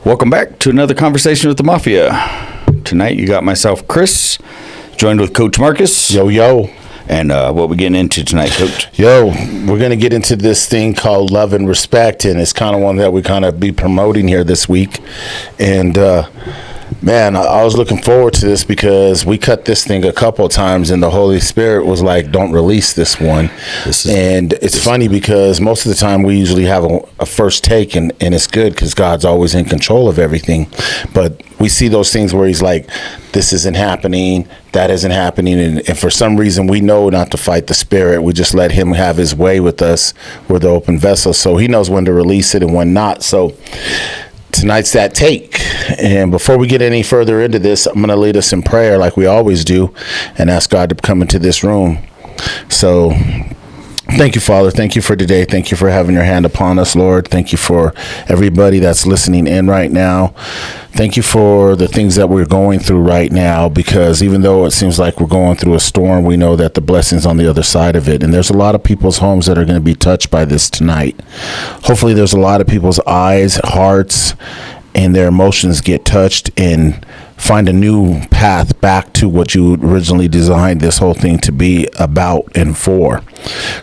Welcome back to another conversation with the Mafia. Tonight you got myself, Chris, joined with Coach Marcus. Yo. And what we getting into tonight, Coach? Yo, we're going to get into this thing called love and respect, and it's kind of one that we kind of be promoting here this week. And man, I was looking forward to this because we cut this thing a couple of times, and the Holy Spirit was like, don't release this one. And it's funny because most of the time we usually have a first take, and it's good because God's always in control of everything. But we see those things where he's like, this isn't happening, that isn't happening. And for some reason, we know not to fight the Spirit. We just let him have his way with us. We're the open vessel. So he knows when to release it and when not. So tonight's that take. And before we get any further into this, I'm going to lead us in prayer like we always do and ask God to come into this room. So thank you, Father. Thank you for today. Thank you for having your hand upon us, Lord. Thank you for everybody that's listening in right now. Thank you for the things that we're going through right now, because even though it seems like we're going through a storm, we know that the blessing's on the other side of it. And there's a lot of people's homes that are going to be touched by this tonight. Hopefully there's a lot of people's eyes, hearts, and their emotions get touched and find a new path back to what you originally designed this whole thing to be about and for.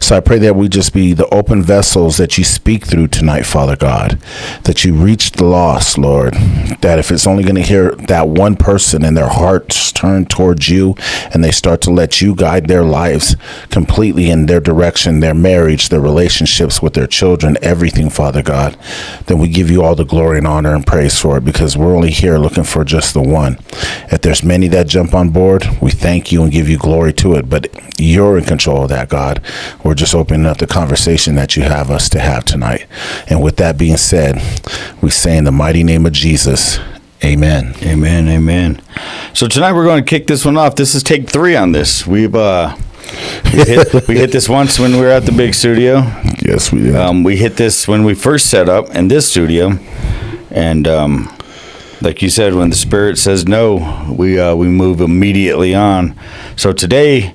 So I pray that we just be the open vessels that you speak through tonight, Father God, that you reach the lost, Lord, that if it's only going to hear that one person and their hearts turn towards you and they start to let you guide their lives completely in their direction, their marriage, their relationships with their children, everything, Father God, then we give you all the glory and honor and praise for it, because we're only here looking for just the one. If there's many that jump on board, we thank you and give you glory to it. But you're in control of that, God. We're just opening up the conversation that you have us to have tonight. And with that being said, we say in the mighty name of Jesus, amen. Amen, amen. So tonight we're going to kick this one off. This is take 3 on this. We hit this once when we were at the big studio. Yes, we did. We hit this when we first set up in this studio. And like you said, when the Spirit says no, we move immediately on. So today,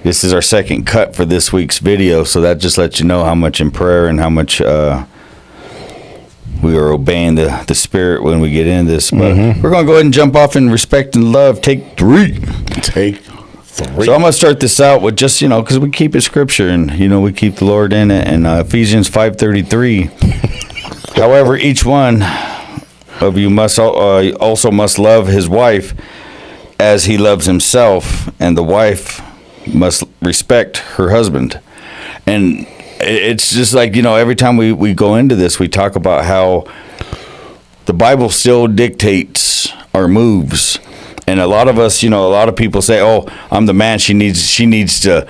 this is our second cut for this week's video. So that just lets you know how much in prayer and how much we are obeying the Spirit when we get into this. But we're going to go ahead and jump off in respect and love. Take 3. Take 3. So I'm going to start this out with just, because we keep it scripture and, we keep the Lord in it. And Ephesians 5:33. However, each one of you must also must love his wife as he loves himself, and the wife must respect her husband. And it's just like, every time we go into this, we talk about how the Bible still dictates our moves. And a lot of us, a lot of people say, "Oh, I'm the man. She needs to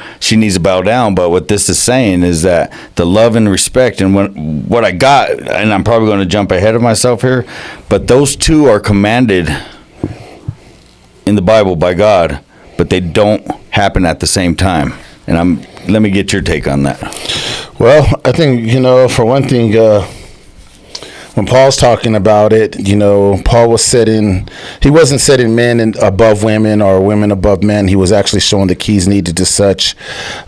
bow down." But what this is saying is that the love and respect, and what I got, and I'm probably going to jump ahead of myself here, but those two are commanded in the Bible by God, but they don't happen at the same time. And let me get your take on that. Well, I think, for one thing, when Paul's talking about it, Paul was he wasn't setting men above women or women above men. He was actually showing the keys needed to such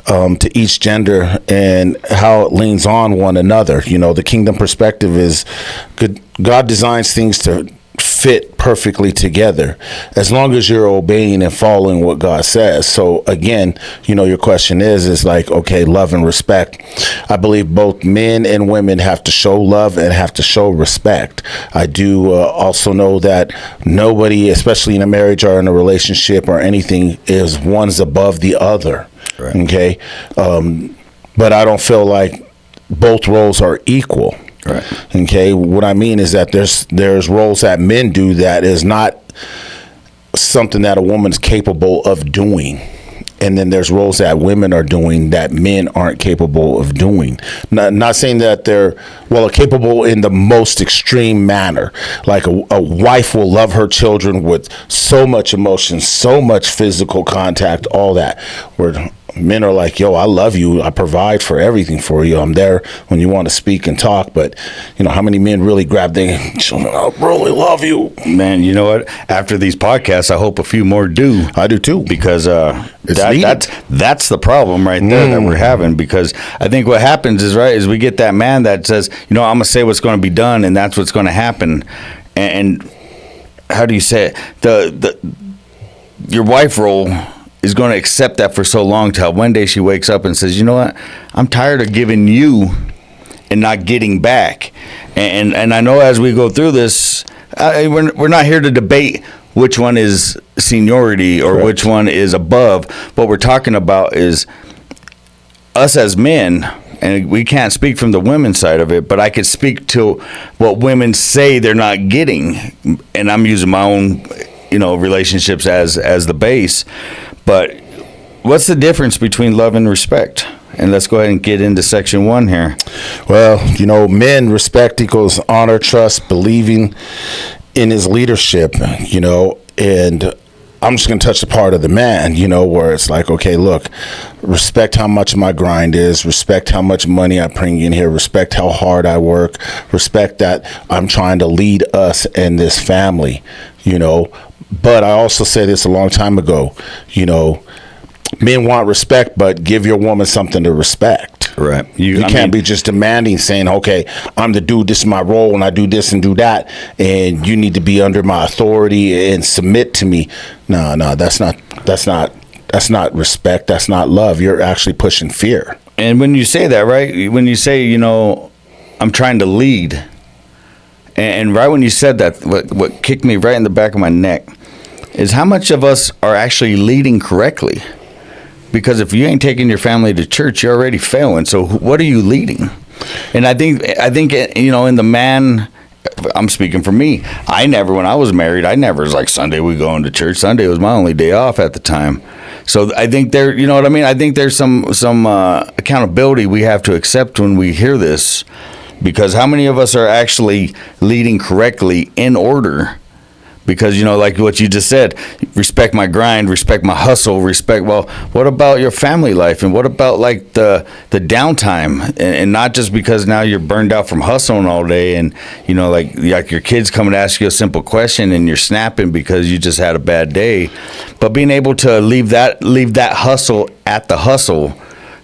to each gender and how it leans on one another. The kingdom perspective is good. God designs things to fit perfectly together as long as you're obeying and following what God says. So again, your question is like, okay, love and respect. I believe both men and women have to show love and have to show respect. I do also know that nobody, especially in a marriage or in a relationship or anything, is one's above the other. Right. Okay. But I don't feel like both roles are equal. Right. Okay. What I mean is that there's roles that men do that is not something that a woman's capable of doing. And then there's roles that women are doing that men aren't capable of doing. Not saying that they're capable in the most extreme manner. Like a wife will love her children with so much emotion, so much physical contact, all that. Where men are like, yo, I love you. I provide for everything for you. I'm there when you want to speak and talk. But, how many men really grab their children? I really love you. Man, you know what? After these podcasts, I hope a few more do. I do too. Because that's the problem right there that we're having. Because I think what happens is we get that man that says, I'm going to say what's going to be done and that's what's going to happen. and how do you say it? Your wife role is going to accept that for so long till one day she wakes up and says, you know what? I'm tired of giving you and not getting back. And I know as we go through this, we're not here to debate which one is seniority or which one is above. What we're talking about is us as men, and we can't speak from the women's side of it, but I could speak to what women say they're not getting, and I'm using my own, relationships as the base. But what's the difference between love and respect? And let's go ahead and get into section 1 here. Well, men, respect equals honor, trust, believing in his leadership, and I'm just going to touch the part of the man, where it's like, okay, look, respect how much my grind is, respect how much money I bring in here, respect how hard I work, respect that I'm trying to lead us and this family, But I also said this a long time ago, men want respect, but give your woman something to respect. Right. You can't be just demanding, saying, okay, I'm the dude, this is my role, and I do this and do that, and you need to be under my authority and submit to me. No, that's not respect. That's not love. You're actually pushing fear. And when you say that, right, when you say, I'm trying to lead, and right when you said that, what kicked me right in the back of my neck is how much of us are actually leading correctly. Because if you ain't taking your family to church, you're already failing. So what are you leading? And I think in the man, I'm speaking for me. When I was married, I never was like, Sunday we going to church. Sunday was my only day off at the time. So I think I think there's some accountability we have to accept when we hear this, because how many of us are actually leading correctly in order? Because, like what you just said, respect my grind, respect my hustle, well, what about your family life? And what about like the downtime? And not just because now you're burned out from hustling all day and, like your kids come and ask you a simple question and you're snapping because you just had a bad day. But being able to leave that hustle at the hustle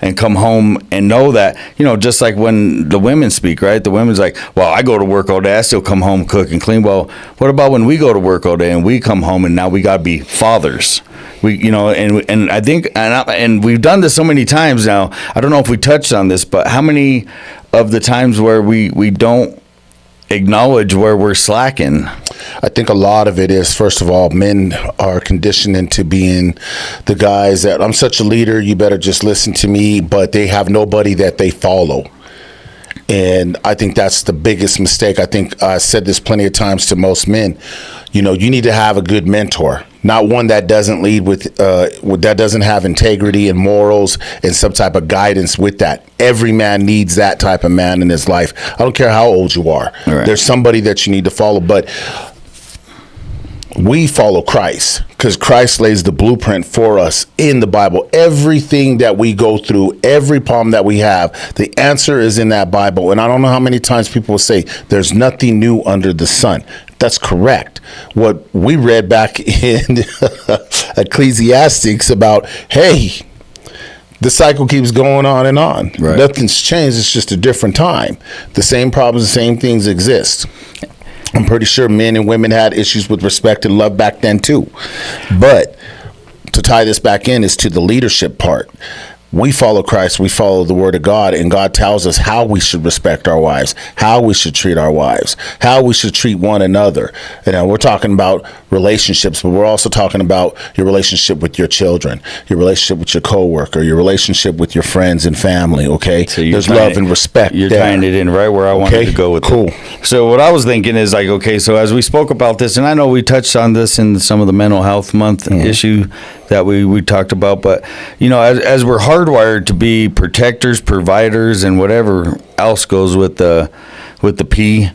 and come home and know that, just like when the women speak, right? The women's like, well, I go to work all day, I still come home, cook and clean. Well, what about when we go to work all day and we come home and now we got to be fathers? And I think, and we've done this so many times now, I don't know if we touched on this, but how many of the times where we don't acknowledge where we're slacking? I think a lot of it is, first of all, men are conditioned into being the guys that, I'm such a leader, you better just listen to me, but they have nobody that they follow. And I think that's the biggest mistake. I think I said this plenty of times to most men. You need to have a good mentor, not one that doesn't lead with that doesn't have integrity and morals and some type of guidance with that. Every man needs that type of man in his life. I don't care how old you are. Right. There's somebody that you need to follow, but we follow Christ because Christ lays the blueprint for us in the Bible. Everything that we go through, every problem that we have, the answer is in that Bible. And I don't know how many times people will say, there's nothing new under the sun. That's correct. What we read back in Ecclesiastes about, hey, the cycle keeps going on and on. Right. Nothing's changed. It's just a different time. The same problems, the same things exist. I'm pretty sure men and women had issues with respect and love back then too. But to tie this back in is to the leadership part. We follow Christ, we follow the word of God, and God tells us how we should respect our wives, how we should treat our wives, how we should treat one another. And we're talking about relationships, but we're also talking about your relationship with your children, your relationship with your coworker, your relationship with your friends and family, okay? So there's love and respect. You're tying it in right where I wanted to go with cool. it. So what I was thinking is like, okay, so as we spoke about this, and I know we touched on this in some of the mental health month issue that we talked about, but as we're hardwired to be protectors, providers, and whatever else goes with the P,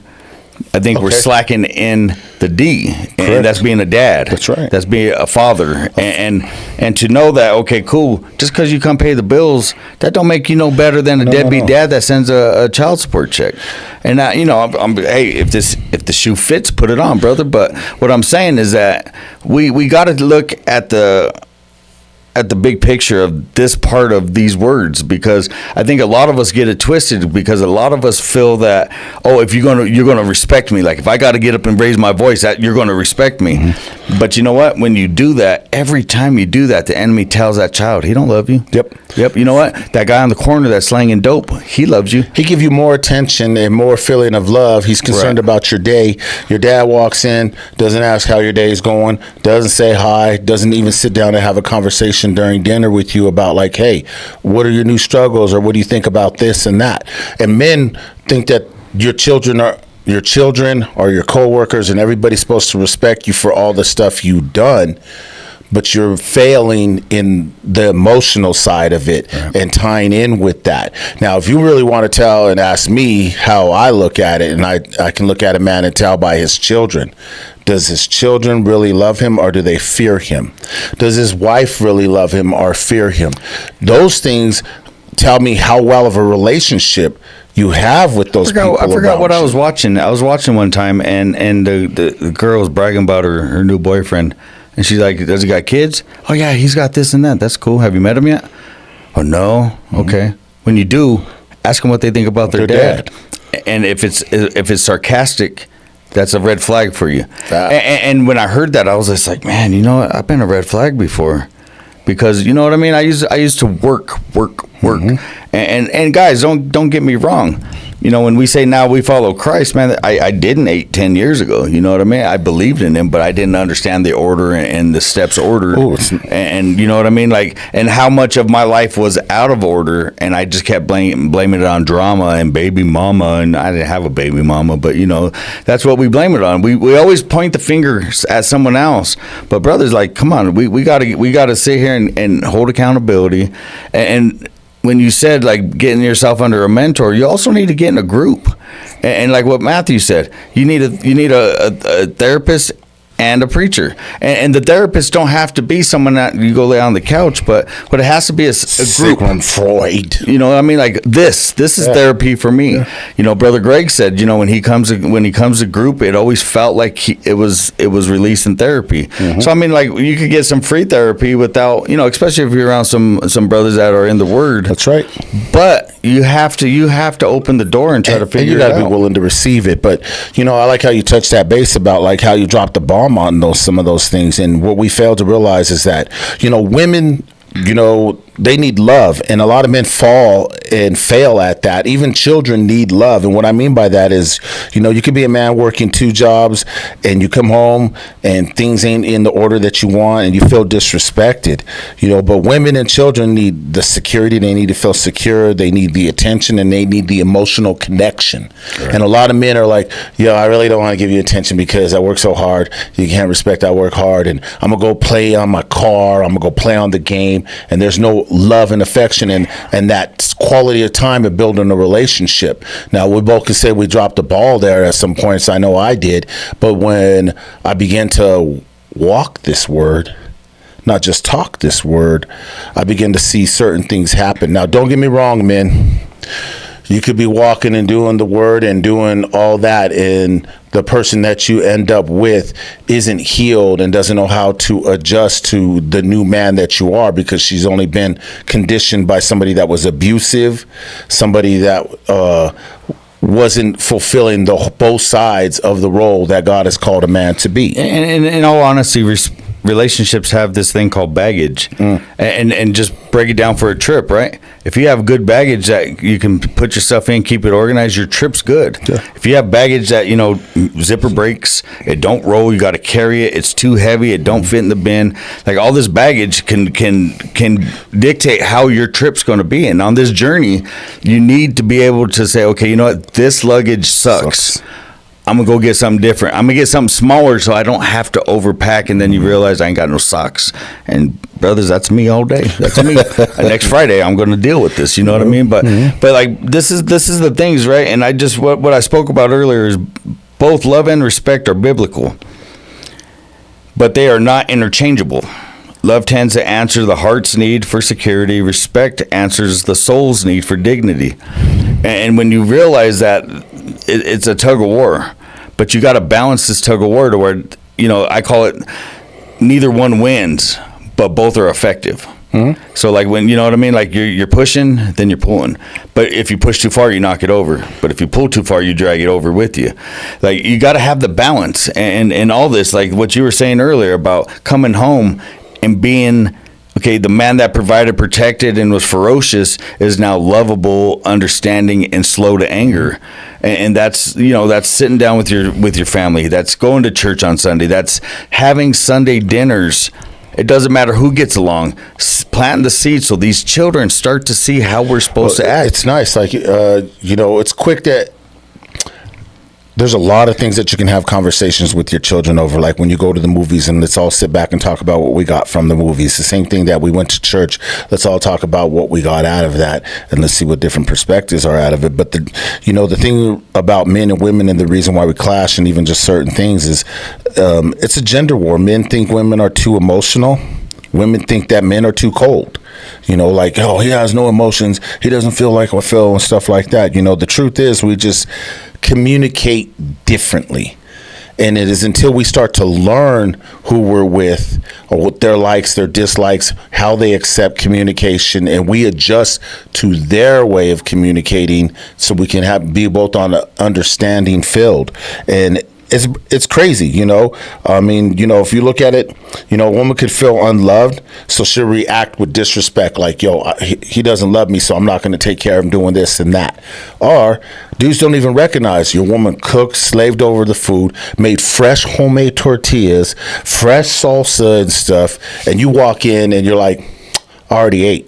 I think we're slacking in the D. Correct. And that's being a dad. That's right. That's being a father. And to know that, okay, cool, just because you come pay the bills, that don't make you no better than a deadbeat dad that sends a child support check. And hey, if the shoe fits, put it on, brother. But what I'm saying is that we got to look at at the big picture of this part of these words, because I think a lot of us get it twisted, because a lot of us feel that, oh, if you're gonna respect me, like if I got to get up and raise my voice, that you're going to respect me. Mm-hmm. But you know what? When you do that, every time you do that, the enemy tells that child, he don't love you. Yep. You know what? That guy on the corner that's slanging dope, he loves you. He give you more attention and more feeling of love. He's concerned about your day. Your dad walks in, doesn't ask how your day is going, doesn't say hi, doesn't even sit down and have a conversation during dinner with you about like, hey, what are your new struggles, or what do you think about this and that? And men think that your children or your coworkers and everybody's supposed to respect you for all the stuff you've done, but you're failing in the emotional side of it and tying in with that. Now, if you really want to tell and ask me how I look at it, and I can look at a man and tell by his children. Does his children really love him, or do they fear him? Does his wife really love him or fear him? Those things tell me how well of a relationship you have with those people. I forgot what I was watching. I was watching one time, and the girl was bragging about her new boyfriend. And she's like, does he got kids? Oh, yeah, he's got this and that. That's cool. Have you met him yet? Oh, no? Okay. When you do, ask them what they think about their dad. And if it's sarcastic, that's a red flag for you. And when I heard that, I was just like, man, you know what? I've been a red flag before. Because, you know what I mean? I used to work. Mm-hmm. And guys, don't get me wrong. You know, when we say now we follow Christ, man, I didn't 8-10 years ago. You know what I mean? I believed in him, but I didn't understand the order and the steps ordered. And you know what I mean? Like, and how much of my life was out of order, and I just kept blaming it on drama and baby mama, and I didn't have a baby mama, but you know, that's what we blame it on. We always point the fingers at someone else, but brothers, like, come on, we gotta sit here and hold accountability. And when you said like getting yourself under a mentor, you also need to get in a group, and like what Matthew said, you need a therapist and a preacher, and the therapist don't have to be someone that you go lay on the couch, but it has to be a group. Sigmund Freud. You know what I mean? Like this is therapy for me. Yeah. You know, Brother Greg said, you know, when he comes to group, it always felt like it was releasing therapy. Mm-hmm. So I mean, like you could get some free therapy without, you know, especially if you're around some brothers that are in the Word. That's right. But you have to open the door and try to figure it out. You got to be willing to receive it. But you know, I like how you touched that base about like how you dropped the bomb on some of those things. And what we fail to realize is that, you know, women, you know, they need love, and a lot of men fall and fail at that. Even children need love. And what I mean by that is, you know, you could be a man working 2 jobs and you come home and things ain't in the order that you want and you feel disrespected, you know. But women and children need the security. They need to feel secure. They need the attention, and they need the emotional connection. Right. And a lot of men are like, yo, I really don't want to give you attention because I work so hard. You can't respect I work hard, and I'm going to go play on my car. I'm going to go play on the game, and there's no love and affection and that quality of time of building a relationship. Now, we both can say we dropped the ball there at some points. I know I did. But when I began to walk this word, not just talk this word, I began to see certain things happen. Now, don't get me wrong, men. You could be walking and doing the word and doing all that, and the person that you end up with isn't healed and doesn't know how to adjust to the new man that you are, because she's only been conditioned by somebody that was abusive, somebody that wasn't fulfilling both sides of the role that God has called a man to be. And in all honesty, relationships have this thing called baggage, and just break it down for a trip, right? If you have good baggage that you can put yourself in, keep it organized, your trip's good. Yeah. If you have baggage that, you know, zipper breaks, it don't roll, you got to carry it, it's too heavy, it don't fit in the bin, like all this baggage can dictate how your trip's going to be. And on this journey, you need to be able to say, okay, you know what, this luggage sucks. I'm going to go get something different. I'm going to get something smaller so I don't have to overpack, and then you realize I ain't got no socks. And brothers, that's me all day. That's me. Next Friday, I'm going to deal with this. You know what I mean? But like this is the things, right? And I just what I spoke about earlier is both love and respect are biblical, but they are not interchangeable. Love tends to answer the heart's need for security. Respect answers the soul's need for dignity. And when you realize that it's a tug of war, but you got to balance this tug of war to where, you know, I call it neither one wins, but both are effective. So like when, you know what I mean? Like you're pushing, then you're pulling. But if you push too far, you knock it over. But if you pull too far, you drag it over with you. Like you got to have the balance and all this, like what you were saying earlier about coming home and being, okay, the man that provided, protected, and was ferocious is now lovable, understanding, and slow to anger. And that's, you know, that's sitting down with your family. That's going to church on Sunday. That's having Sunday dinners. It doesn't matter who gets along. Planting the seed so these children start to see how we're supposed to act. It's nice. Like, you know, it's quick that there's a lot of things that you can have conversations with your children over, like when you go to the movies and let's all sit back and talk about what we got from the movies. The same thing that we went to church, let's all talk about what we got out of that and let's see what different perspectives are out of it. But the thing about men and women and the reason why we clash and even just certain things is it's a gender war. Men think women are too emotional. Women think that men are too cold. You know, like, oh, he has no emotions. He doesn't feel like I feel and stuff like that. You know, the truth is we just communicate differently. And it is until we start to learn who we're with or what their likes, their dislikes, how they accept communication, and we adjust to their way of communicating so we can be both on an understanding field. And it's crazy, you know. I mean, you know, if you look at it, you know, a woman could feel unloved, so she'll react with disrespect, like, yo, he doesn't love me, so I'm not going to take care of him doing this and that. Or dudes don't even recognize your woman cooked, slaved over the food, made fresh homemade tortillas, fresh salsa and stuff, and you walk in and you're like, I already ate.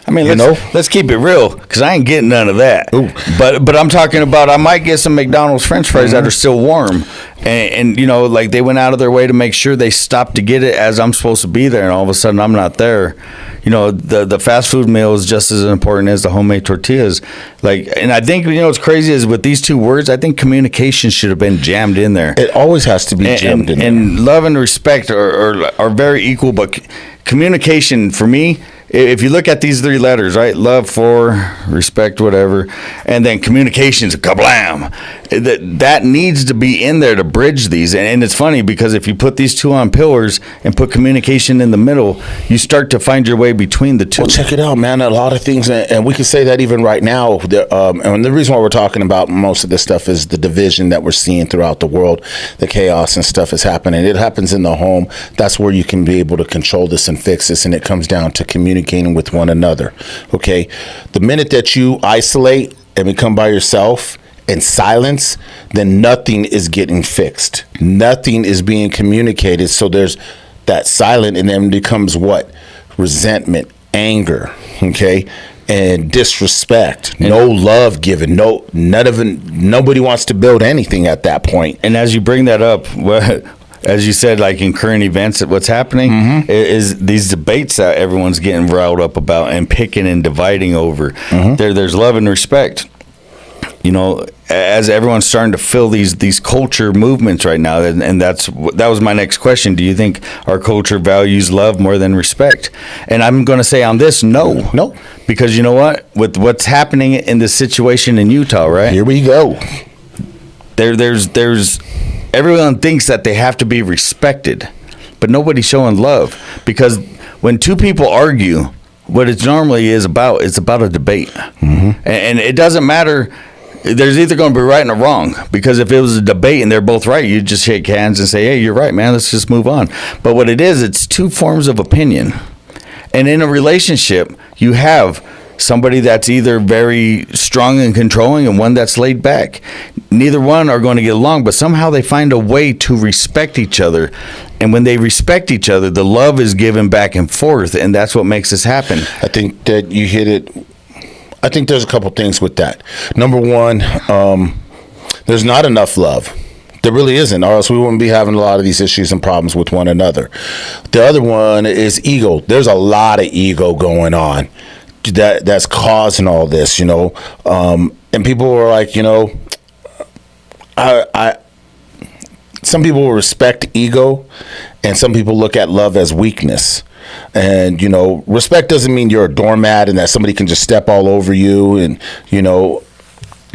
I mean, let's keep it real, because I ain't getting none of that. Ooh. But I'm talking about I might get some McDonald's French fries that are still warm, and you know, like they went out of their way to make sure they stopped to get it as I'm supposed to be there, and all of a sudden I'm not there. You know, the fast food meal is just as important as the homemade tortillas. Like, and I think, you know, what's crazy is with these two words, I think communication should have been jammed in there. It always has to be jammed in there. And love and respect are very equal, but communication for me, if you look at these three letters, right? Love, for, respect, whatever, and then communications, kablam. That needs to be in there to bridge these. And it's funny because if you put these two on pillars and put communication in the middle, you start to find your way between the two. Well, check it out, man. A lot of things, and we can say that even right now. And the reason why we're talking about most of this stuff is the division that we're seeing throughout the world, the chaos and stuff is happening. It happens in the home. That's where you can be able to control this and fix this, and it comes down to communicating with one another. Okay, the minute that you isolate and become by yourself in silence, then nothing is getting fixed. Nothing is being communicated. So there's that silent, and then becomes what? Resentment, anger, okay, and disrespect. No love given. Nobody wants to build anything at that point. And as you bring that up, as you said, like in current events, what's happening is these debates that everyone's getting riled up about and picking and dividing over. There's love and respect. You know, as everyone's starting to feel these culture movements right now, and that was my next question. Do you think our culture values love more than respect? And I'm going to say on this, no, because you know what? With what's happening in this situation in Utah, right? Here we go. There's everyone thinks that they have to be respected, but nobody's showing love, because when two people argue, what it normally is about, it's about a debate, and it doesn't matter. There's either going to be right or wrong, because if it was a debate and they're both right, you just shake hands and say, hey, you're right, man, let's just move on. But what it is, it's two forms of opinion. And in a relationship, you have somebody that's either very strong and controlling and one that's laid back. Neither one are going to get along, but somehow they find a way to respect each other. And when they respect each other, the love is given back and forth, and that's what makes this happen. I think that you hit it. I think there's a couple things with that. Number one, there's not enough love. There really isn't, or else we wouldn't be having a lot of these issues and problems with one another. The other one is ego. There's a lot of ego going on that's causing all this, you know. And people are like, you know, some people will respect ego, and some people look at love as weakness. And, you know, respect doesn't mean you're a doormat and that somebody can just step all over you and, you know,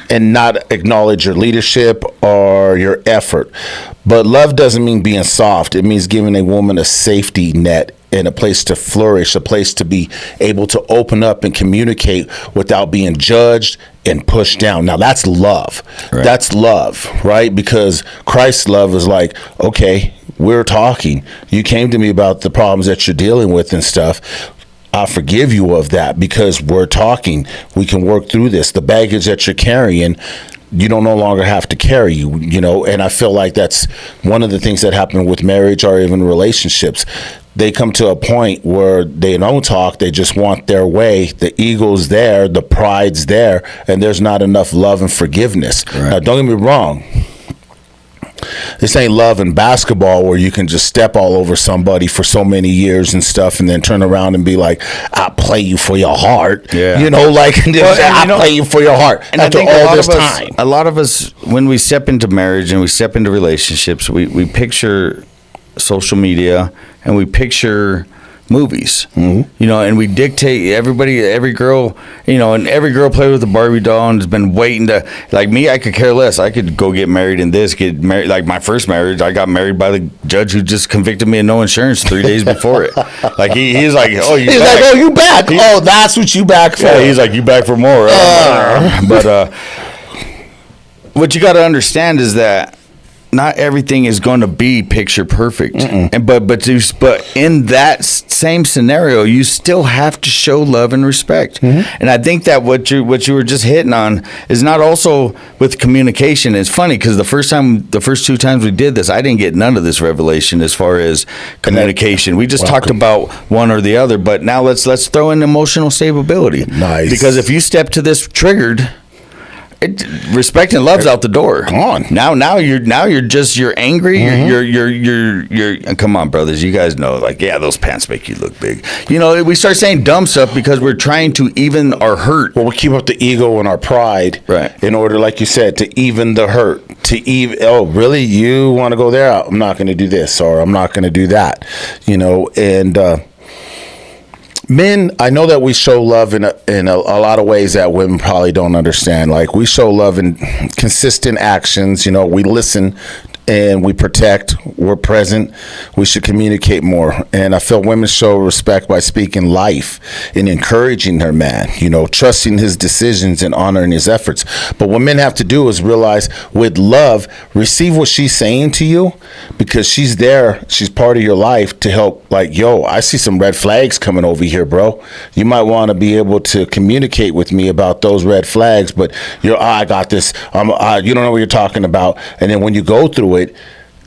and not acknowledge your leadership or your effort. But love doesn't mean being soft. It means giving a woman a safety net and a place to flourish, a place to be able to open up and communicate without being judged and pushed down. Now that's love. Right. That's love, right? Because Christ's love is like, okay, we're talking. You came to me about the problems that you're dealing with and stuff. I forgive you of that because we're talking. We can work through this. The baggage that you're carrying, you don't no longer have to carry, you know, and I feel like that's one of the things that happen with marriage or even relationships. They come to a point where they don't talk, they just want their way. The ego's there, the pride's there, and there's not enough love and forgiveness. Right. Now, don't get me wrong. This ain't love in basketball where you can just step all over somebody for so many years and stuff and then turn around and be like, I play you for your heart. Yeah. You know, like, play you for your heart after all this time. A lot of us, when we step into marriage and we step into relationships, we picture social media and we picture movies, you know, and we dictate every girl, you know, and every girl played with the Barbie doll and has been waiting to, like me, I could care less. I could go get married get married. Like my first marriage, I got married by the judge who just convicted me of no insurance 3 days before it. Like he's like, oh, he's back. Like, oh, you back? Oh, that's what you back for. Yeah, he's like, you back for more. But what you got to understand is that not everything is going to be picture perfect, and but in that same scenario, you still have to show love and respect. And I think that what you were just hitting on is not also with communication. It's funny because the first 2 times we did this, I didn't get none of this revelation as far as communication. We just talked about one or the other, but now let's throw in emotional stability. Nice, because if you step to this triggered. Respect and love's out the door. Come on. You're angry. You're come on, brothers. You guys know, like, yeah, those pants make you look big. You know, we start saying dumb stuff because we're trying to even our hurt. Well, we keep up the ego and our pride, right? In order, like you said, to even the hurt. Oh, really? You want to go there? I'm not going to do this, or I'm not going to do that. You know, and men, I know that we show love in a lot of ways that women probably don't understand. Like, we show love in consistent actions. You know, we listen and we protect. We're present. We should communicate more. And I feel women show respect by speaking life and encouraging their man, you know, trusting his decisions and honoring his efforts. But what men have to do is realize with love, receive what she's saying to you, because she's there. She's part of your life to help. Like, yo, I see some red flags coming over here, bro. You might want to be able to communicate with me about those red flags, but I got this. You don't know what you're talking about. And then when you go through it,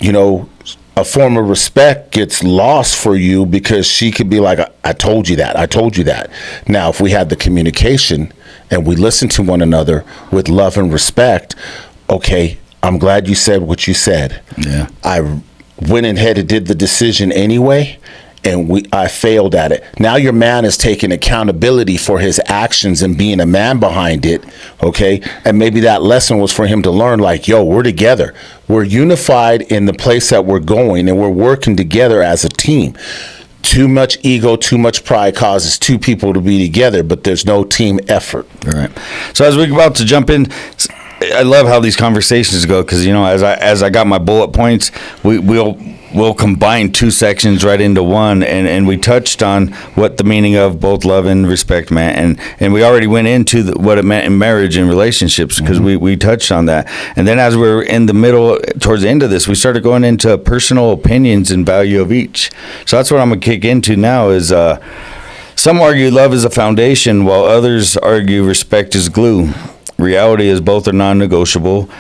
you know, a form of respect gets lost for you because she could be like, I told you that. I told you that. Now, if we had the communication and we listen to one another with love and respect, okay, I'm glad you said what you said. Yeah. I went ahead and did the decision anyway, and I failed at it. Now your man is taking accountability for his actions and being a man behind it, okay? And maybe that lesson was for him to learn, like, yo, we're together. We're unified in the place that we're going, and we're working together as a team. Too much ego, too much pride causes two people to be together, but there's no team effort. All right. So as we're about to jump in, I love how these conversations go, because, you know, as I got my bullet points, we'll combine 2 sections right into one, and we touched on what the meaning of both love and respect meant, and we already went into what it meant in marriage and relationships, because we touched on that. And then as we're in the middle, towards the end of this, we started going into personal opinions and value of each. So that's what I'm gonna kick into now. Is some argue love is a foundation, while others argue respect is glue. Reality is both are non-negotiable,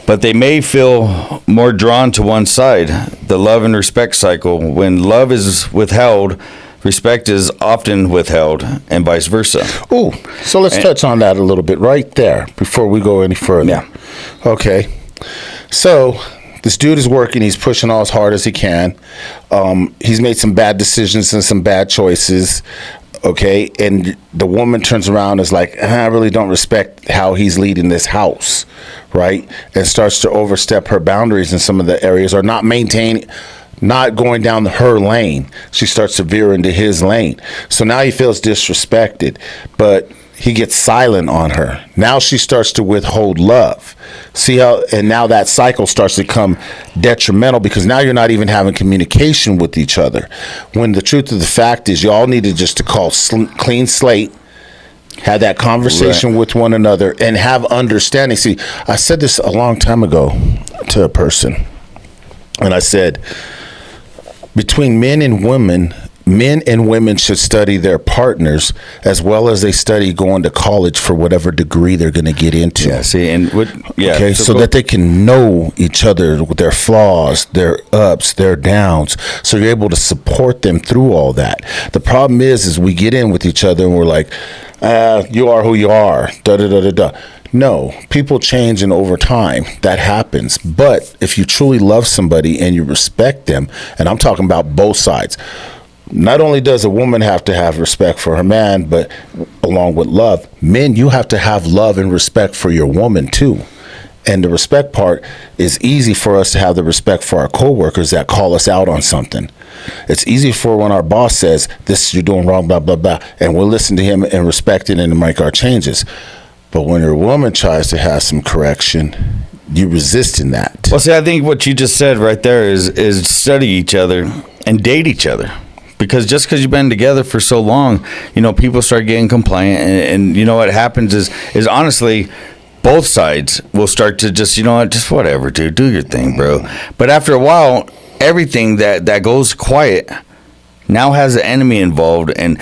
but they may feel more drawn to one side. The love and respect cycle. When love is withheld, respect is often withheld, and vice versa. Ooh, so let's touch on that a little bit right there before we go any further. Yeah. Okay. So this dude is working. He's pushing all as hard as he can. He's made some bad decisions and some bad choices. Okay, and the woman turns around and is like, I really don't respect how he's leading this house, right? And starts to overstep her boundaries in some of the areas, or not going down her lane. She starts to veer into his lane. So now he feels disrespected. But he gets silent on her. Now she starts to withhold love. See how, and now that cycle starts to become detrimental because now you're not even having communication with each other. When the truth of the fact is, y'all needed just to call clean slate, have that conversation with one another, and have understanding. See, I said this a long time ago to a person, and I said, between men and women should study their partners as well as they study going to college for whatever degree they're going to get into. Yeah, see, and okay, so that they can know each other with their flaws, their ups, their downs, so you're able to support them through all that. The problem is we get in with each other and we're like, you are who you are, da-da-da-da-da. No, people change and over time that happens. But if you truly love somebody and you respect them, and I'm talking about both sides, not only does a woman have to have respect for her man, but along with love, men, you have to have love and respect for your woman too. And the respect part is easy for us to have the respect for our coworkers that call us out on something. It's easy for when our boss says, this you're doing wrong, blah, blah, blah, and we'll listen to him and respect it and make our changes. But when your woman tries to have some correction, you resist in that. Well, see, I think what you just said right there is study each other and date each other. Because just because you've been together for so long, people start getting compliant. And you know what happens is honestly, both sides will start to just, just whatever, dude, do your thing, bro. But after a while, everything that goes quiet now has an enemy involved, and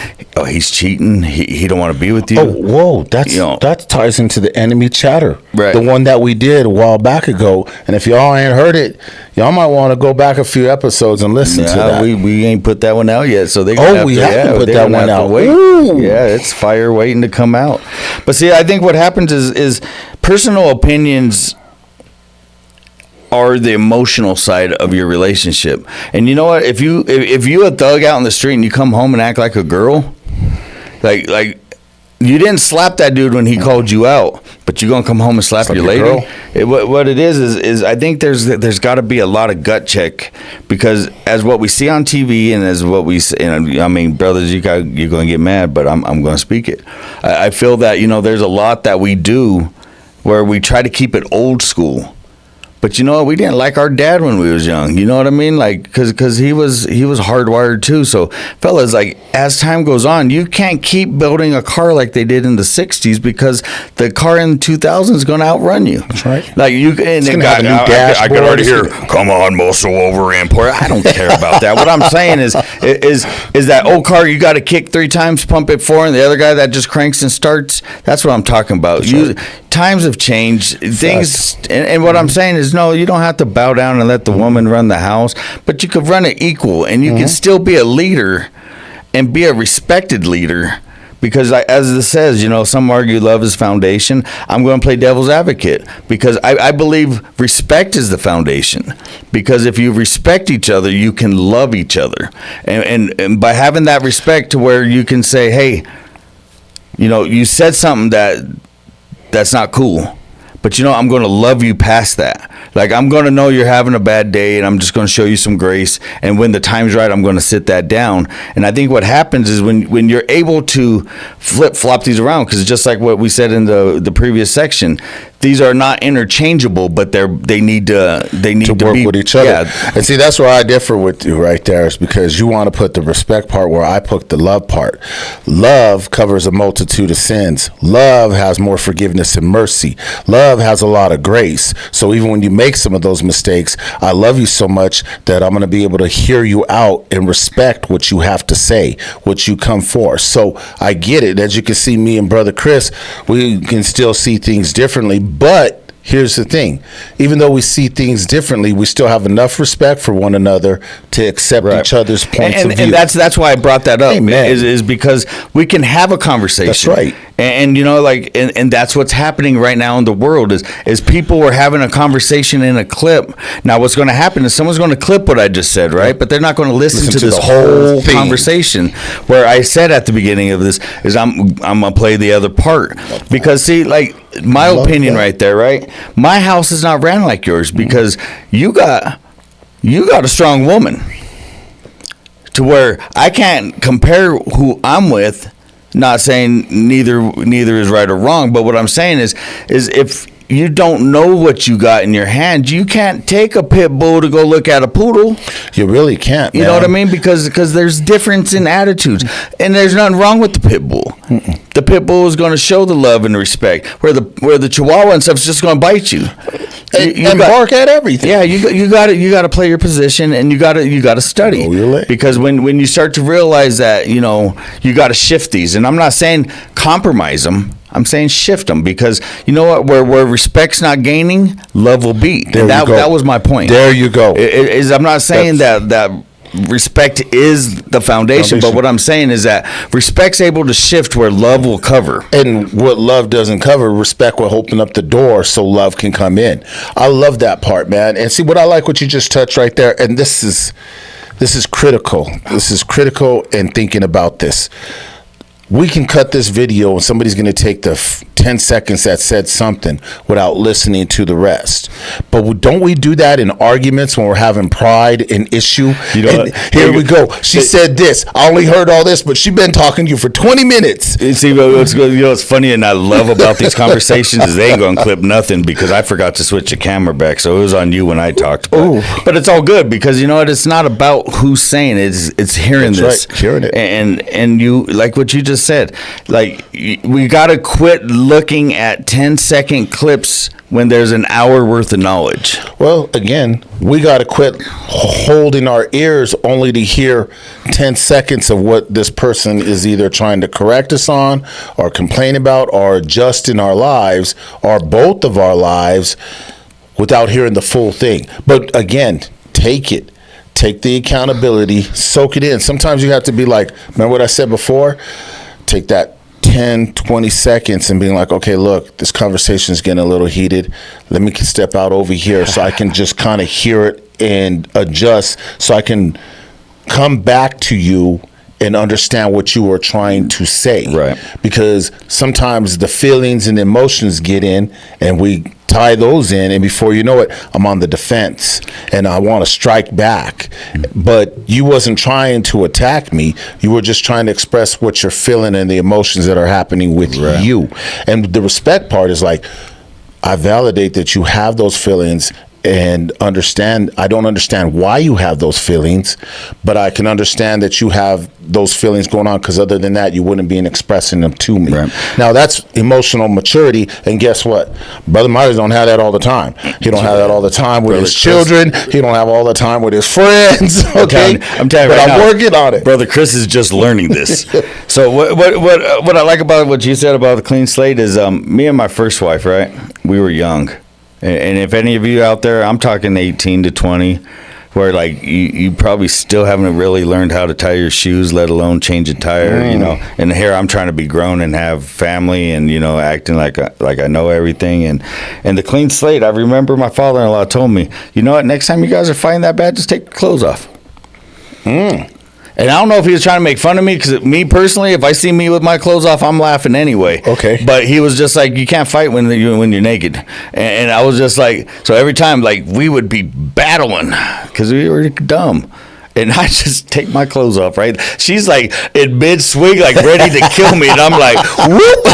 he's cheating. He don't want to be with you. Oh, whoa, that ties into the enemy chatter, right? The one that we did a while back ago. And if y'all ain't heard it, y'all might want to go back a few episodes and listen to that. We ain't put that one out yet, so they we have to put that one out. Wait. Yeah, it's fire waiting to come out. But see, I think what happens is personal opinions are the emotional side of your relationship. And you know what? If you a thug out in the street and you come home and act like a girl, like you didn't slap that dude when he called you out, but you're gonna come home and slap your lady. What it is I think there's got to be a lot of gut check, because as what we see on TV and as what we see, I mean, brothers, you're gonna get mad, but I'm gonna speak it. I feel that there's a lot that we do where we try to keep it old school. But we didn't like our dad when we was young. You know what I mean? Like, because he was hardwired too. So, fellas, like, as time goes on, you can't keep building a car like they did in the 60s, because the car in the 2000s is going to outrun you. That's right. Like, you and then got a new dashboard. I can already hear, come on, muscle over import. I don't care about that. What I'm saying is that old car you got to kick 3 times, pump it 4, and the other guy that just cranks and starts. That's what I'm talking about. Times have changed. Things, and what I'm saying is, no, you don't have to bow down and let the woman run the house, but you could run it equal, and you can still be a leader and be a respected leader. Because as it says, some argue love is foundation. I'm going to play devil's advocate, because I believe respect is the foundation. Because if you respect each other, you can love each other. And by having that respect to where you can say, hey, you said something that's not cool, but I'm going to love you past that. Like, I'm going to know you're having a bad day, and I'm just going to show you some grace. And when the time's right, I'm going to sit that down. And I think what happens is when you're able to flip-flop these around, because just like what we said in the previous section, these are not interchangeable, but they need to work with each other. Yeah. And see, that's where I differ with you right there, is because you want to put the respect part where I put the love part. Love covers a multitude of sins. Love has more forgiveness and mercy. Love has a lot of grace. So even when you make some of those mistakes, I love you so much that I'm going to be able to hear you out and respect what you have to say, what you come for. So I get it. As you can see, me and Brother Chris, we can still see things differently. But here's the thing. Even though we see things differently, we still have enough respect for one another to accept each other's points of view. And that's why I brought that up. Amen. Is because we can have a conversation. That's right. And and that's what's happening right now in the world is people are having a conversation in a clip. Now what's going to happen is someone's going to clip what I just said, right? But they're not going to listen to this whole conversation, where I said at the beginning of this is I'm going to play the other part. Because see, like, my opinion right there, right? My house is not ran like yours, because you got a strong woman to where I can't compare who I'm with Not saying neither is right or wrong, but what I'm saying is if you don't know what you got in your hand, you can't take a pit bull to go look at a poodle. You really can't, man. You know what I mean? Because there's difference in attitudes, and there's nothing wrong with the pit bull. The pit bull is going to show the love and respect, where the Chihuahua and stuff is just going to bite you. And bark at everything. Yeah, you got to play your position, and you got to study. Because when you start to realize that, you got to shift these, and I'm not saying compromise them. I'm saying shift them, because you know what? Where respect's not gaining, love will be. And that was my point. There you go. I'm not saying that respect is the foundation, but what I'm saying is that respect's able to shift where love will cover. And what love doesn't cover, respect will open up the door so love can come in. I love that part, man. And see, what I like what you just touched right there, and this is critical. This is critical in thinking about this. We can cut this video and somebody's going to take the 10 seconds that said something without listening to the rest. But don't we do that in arguments when we're having pride and issue? Here we go. She said this. I only heard all this, but she's been talking to you for 20 minutes. See, what's funny and I love about these conversations is they ain't going to clip nothing, because I forgot to switch the camera back. So it was on you when I talked. But it's all good, because you know what? It's not about who's saying it. It's hearing That's this. Right. Hearing it. And you, like what you just said, like we got to quit looking at 10-second clips when there's an hour worth of knowledge. Well, again, we got to quit holding our ears only to hear 10 seconds of what this person is either trying to correct us on or complain about or adjust in our lives or both of our lives without hearing the full thing. But again, take it. Take the accountability, soak it in. Sometimes you have to be like, remember what I said before? Take that 10, 20 seconds and being like, okay, look, this conversation is getting a little heated. Let me step out over here so I can just kind of hear it and adjust so I can come back to you and understand what you were trying to say. Right. Because sometimes the feelings and emotions get in and we tie those in, and before you know it, I'm on the defense and I want to strike back. But you wasn't trying to attack me. You were just trying to express what you're feeling and the emotions that are happening with you. And the respect part is like, I validate that you have those feelings and understand. I don't understand why you have those feelings, but I can understand that you have those feelings going on, because other than that, you wouldn't be expressing them to me. Right. Now, that's emotional maturity, and guess what? Brother Myers don't have that all the time. He don't have that all the time with his children. He don't have all the time with his friends. Okay, I'm telling you right now, I'm working on it. Brother Chris is just learning this. So what I like about what you said about the clean slate is me and my first wife, right? We were young. And if any of you out there, I'm talking 18 to 20, where like you probably still haven't really learned how to tie your shoes, let alone change a tire, And here I'm trying to be grown and have family and, acting like I know everything. And the clean slate, I remember my father-in-law told me, you know what, next time you guys are fighting that bad, just take your clothes off. And I don't know if he was trying to make fun of me, because me personally, if I see me with my clothes off, I'm laughing anyway. Okay. But he was just like, you can't fight when you're naked. And I was just like, so every time, like, we would be battling because we were dumb. And I just take my clothes off, right? She's like in mid-swing, like ready to kill me. And I'm like, whoop.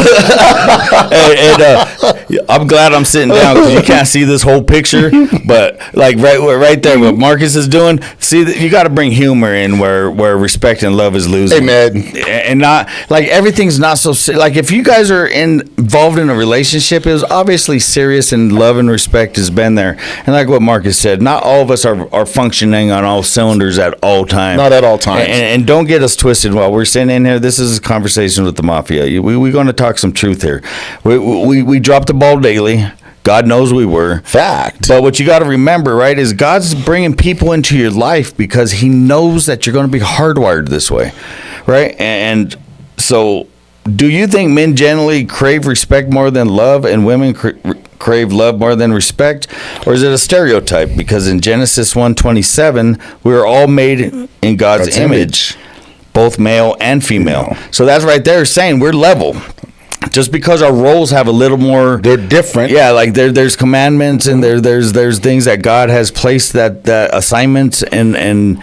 and I'm glad I'm sitting down, because you can't see this whole picture. But like right there, what Marcus is doing, see, you got to bring humor in where respect and love is losing. Amen. And not, like, everything's not so, like, if you guys are involved in a relationship, it was obviously serious, and love and respect has been there. And like what Marcus said, not all of us are functioning on all cylinders at all times. Not at all times. And don't get us twisted while we're sitting in here. This is a conversation with the mafia. We're going to talk some truth here. We drop the ball daily. God knows we were. Fact. But what you got to remember, right, is God's bringing people into your life because he knows that you're going to be hardwired this way, right? And so do you think men generally crave respect more than love, and women crave love more than respect? Or is it a stereotype? Because in Genesis 1:27, we were all made in God's image, both male and female. So that's right there saying we're level. Just because our roles have a little more, they're different. Yeah, like there's commandments, and there's things that God has placed, that assignments and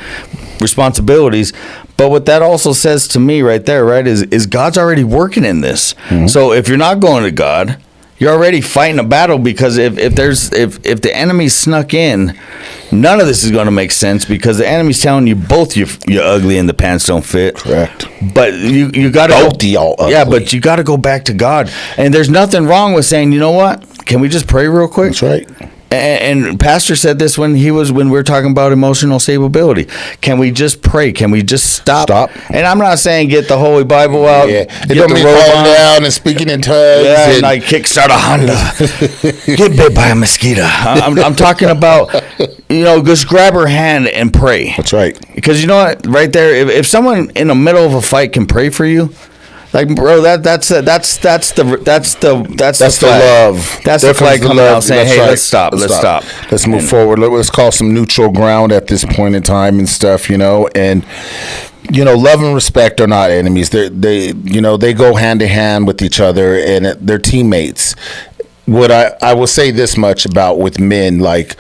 responsibilities. But what that also says to me right there, right, is God's already working in this. So if you're not going to God, you're already fighting a battle, because if the enemy snuck in, none of this is going to make sense, because the enemy's telling you both you're ugly and the pants don't fit. Correct. But you got to Both y'all ugly. Yeah, but you got to go back to God. And there's nothing wrong with saying, you know what? Can we just pray real quick? That's right. And Pastor said this when we were talking about emotional stability. Can we just pray? Can we just stop? And I'm not saying get the Holy Bible out. Yeah, Get it don't mean falling down and speaking in tongues. Yeah, and like kickstart a Honda. Get bit by a mosquito. I'm talking about, just grab her hand and pray. That's right. Because you know what, right there, if someone in the middle of a fight can pray for you, like, bro, that's the love. That's the flag coming out saying, That's hey, right. let's stop. Let's move forward. Let's call some neutral ground at this point in time and stuff, and love and respect are not enemies. They go hand to hand with each other, and they're teammates. What I will say this much about with men, like,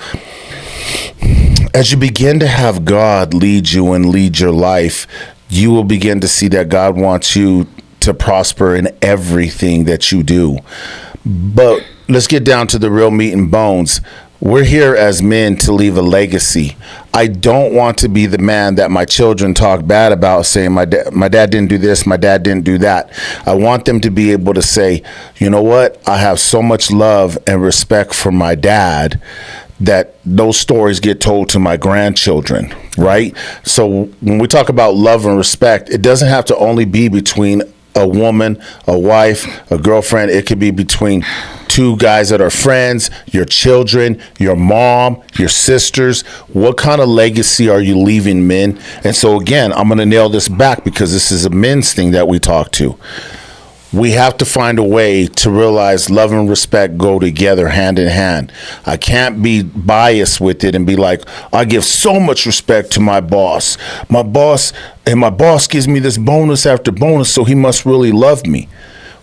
as you begin to have God lead you and lead your life, you will begin to see that God wants you to prosper in everything that you do. But let's get down to the real meat and bones. We're here as men to leave a legacy. I don't want to be the man that my children talk bad about, saying my dad didn't do this, my dad didn't do that. I want them to be able to say, you know what? I have so much love and respect for my dad that those stories get told to my grandchildren, right? So when we talk about love and respect, it doesn't have to only be between a woman, a wife, a girlfriend. It could be between two guys that are friends, your children, your mom, your sisters. What kind of legacy are you leaving, men? And so again, I'm going to nail this back, because this is a men's thing that we talk to. We have to find a way to realize love and respect go together hand in hand. I can't be biased with it and be like, I give so much respect to my boss. My boss gives me this bonus after bonus, so he must really love me.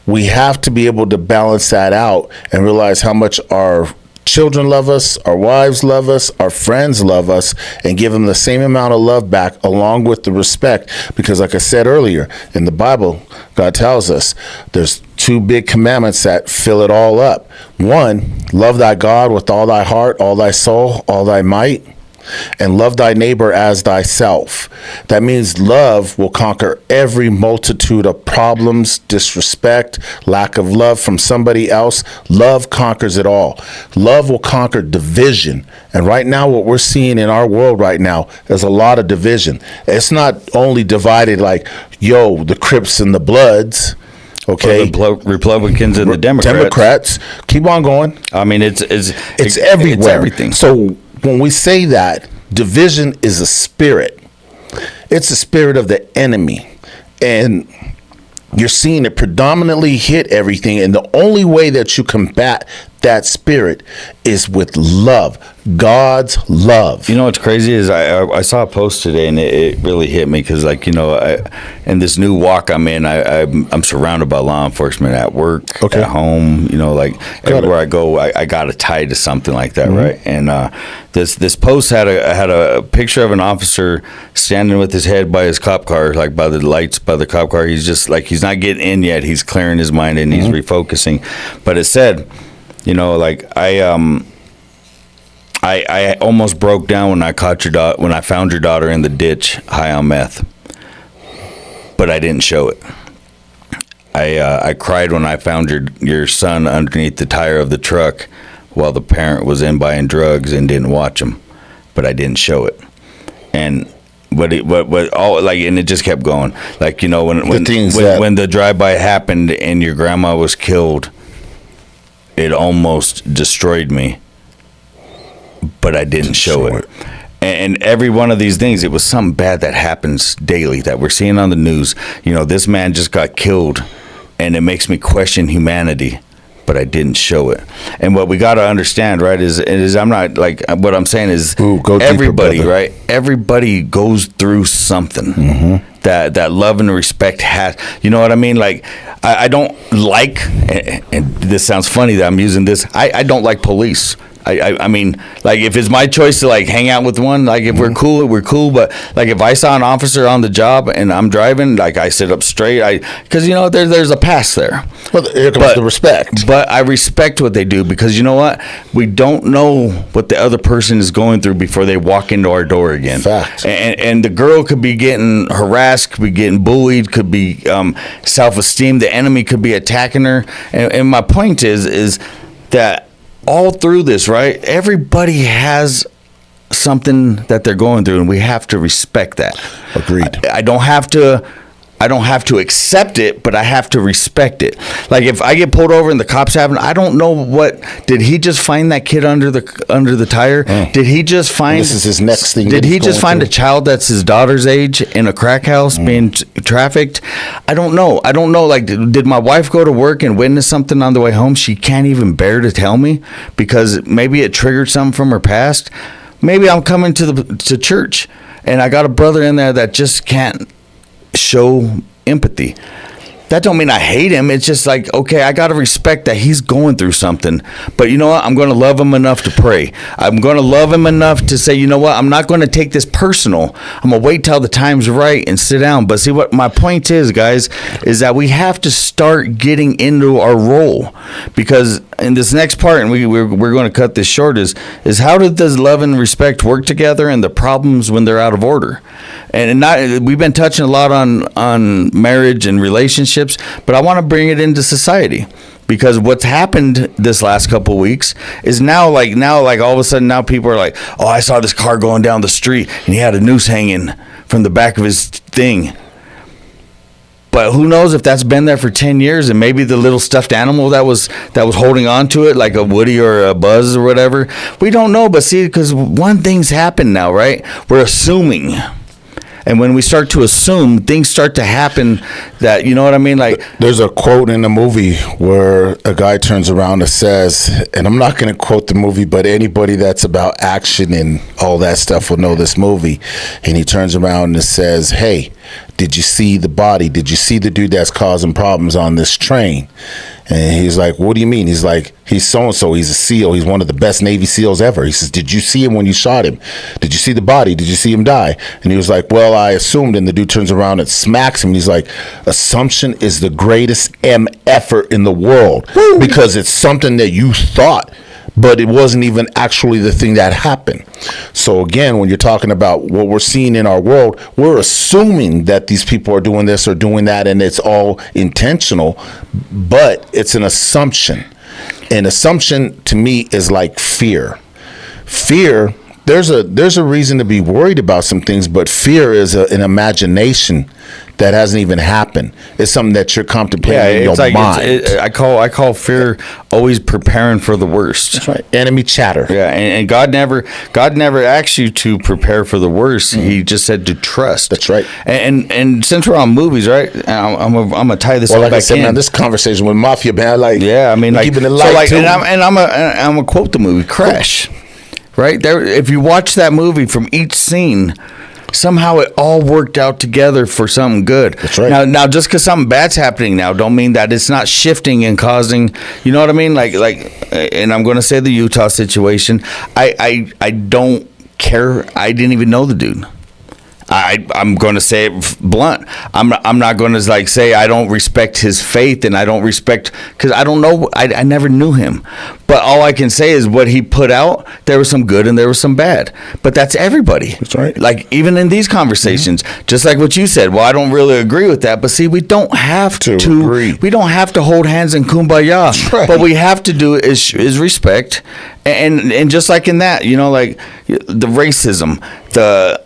We have to be able to balance that out and realize how much our children love us, our wives love us, our friends love us, and give them the same amount of love back along with the respect. Because like I said earlier, in the Bible, God tells us there's two big commandments that fill it all up. One, love thy God with all thy heart, all thy soul, all thy might, and love thy neighbor as thyself. That means love will conquer every multitude of problems, disrespect, lack of love from somebody else. Love conquers it all. Love will conquer division. And right now, what we're seeing in our world right now is a lot of division. It's not only divided like, the Crips and the Bloods. Okay, the Republicans and the Democrats. Keep on going. I mean, it's everywhere. It's everything. So when we say that, division is a spirit. It's a spirit of the enemy. And you're seeing it predominantly hit everything. And the only way that you combat that spirit is with love. God's love. You know what's crazy is I saw a post today, and it really hit me, because in this new walk I'm in, I'm surrounded by law enforcement at work, at home, everywhere I go, I got to tie to something like that, right? And this post had a picture of an officer standing with his head by his cop car, like by the lights by the cop car. He's just like, he's not getting in yet. He's clearing his mind and he's refocusing. But it said, I almost broke down when I when I found your daughter in the ditch high on meth, but I didn't show it. I cried when I found your son underneath the tire of the truck while the parent was in buying drugs and didn't watch him, but I didn't show it. And and it just kept going. Like, when the drive-by happened and your grandma was killed, it almost destroyed me, but I didn't show it. And every one of these things, it was something bad that happens daily that we're seeing on the news. This man just got killed, and it makes me question humanity, but I didn't show it. And what we got to understand, right, is I'm not, like, what I'm saying is everybody, deeper, right? Everybody goes through something that love and respect has. You know what I mean? Like, I don't like, and this sounds funny that I'm using this, I don't like police. I mean, like, if it's my choice to, like, hang out with one, like, if we're cool. But, like, if I saw an officer on the job and I'm driving, like, I sit up straight. Because, you know, there's a pass there. Well, here comes the respect. But I respect what they do, because you know what? We don't know what the other person is going through before they walk into our door again. Fact. And the girl could be getting harassed, could be getting bullied, could be self-esteem. The enemy could be attacking her. And my point is that all through this, right, everybody has something that they're going through, and we have to respect that. Agreed. I don't have to accept it, but I have to respect it. Like, if I get pulled over and the cops haven't, I don't know did he just find that kid under the tire? Did he just find, this is his next thing. Did he just find a child that's his daughter's age in a crack house being trafficked? I don't know. Like, did my wife go to work and witness something on the way home she can't even bear to tell me because maybe it triggered something from her past? Maybe I'm coming to church and I got a brother in there that just can't show empathy. That don't mean I hate him. It's just like, okay, I got to respect that he's going through something. But you know what? I'm going to love him enough to pray. I'm going to love him enough to say, you know what? I'm not going to take this personal. I'm going to wait till the time's right and sit down. But see, what my point is, guys, is that we have to start getting into our role. Because in this next part, and we're going to cut this short, is how does love and respect work together and the problems when they're out of order? And we've been touching a lot on marriage and relationships, but I want to bring it into society, because what's happened this last couple of weeks is now like all of a sudden now people are like, oh, I saw this car going down the street and he had a noose hanging from the back of his thing. But who knows if that's been there for 10 years, and maybe the little stuffed animal that was holding on to it, like a Woody or a Buzz or whatever. We don't know, but see, because one thing's happened now, right? We're assuming. And when we start to assume, things start to happen that, you know what I mean? Like, there's a quote in the movie where a guy turns around and says, and I'm not going to quote the movie, but anybody that's about action and all that stuff will know this movie. And he turns around and says, hey, did you see the body? Did you see the dude that's causing problems on this train? And he's like, what do you mean? He's like, he's so-and-so. He's a SEAL. He's one of the best Navy SEALs ever. He says, did you see him when you shot him? Did you see the body? Did you see him die? And he was like, well, I assumed. And the dude turns around and smacks him. He's like, assumption is the greatest effort in the world. Woo! Because it's something that you thought, but it wasn't even actually the thing that happened. So again, when you're talking about what we're seeing in our world, we're assuming that these people are doing this or doing that, and it's all intentional, but it's an assumption. An assumption to me is like fear. Fear, there's a reason to be worried about some things, but fear is an imagination that hasn't even happened. It's something that you're contemplating in your mind. I call fear always preparing for the worst. That's right. Enemy chatter. Yeah, and God never asked you to prepare for the worst. Mm-hmm. He just said to trust. That's right. And since we're on movies, right? I'm gonna tie this all back in. Like I said, man, this conversation with Mafia, man, like, yeah, I mean, like, keeping it light. So, like, I'm gonna quote the movie Crash. Right there, if you watch that movie, from each scene, somehow it all worked out together for something good. That's right. Now, just because something bad's happening now, don't mean that it's not shifting and causing. You know what I mean? Like, and I'm going to say the Utah situation. I don't care. I didn't even know the dude. I'm going to say it blunt. I'm not going to like say I don't respect his faith, and I don't respect, because I don't know. I never knew him, but all I can say is what he put out. There was some good and there was some bad, but that's everybody. That's right. Like, even in these conversations, just like what you said. Well, I don't really agree with that, but see, we don't have to agree. We don't have to hold hands and kumbaya. That's right. But we have to do is respect, and just like in that, you know, like the racism, the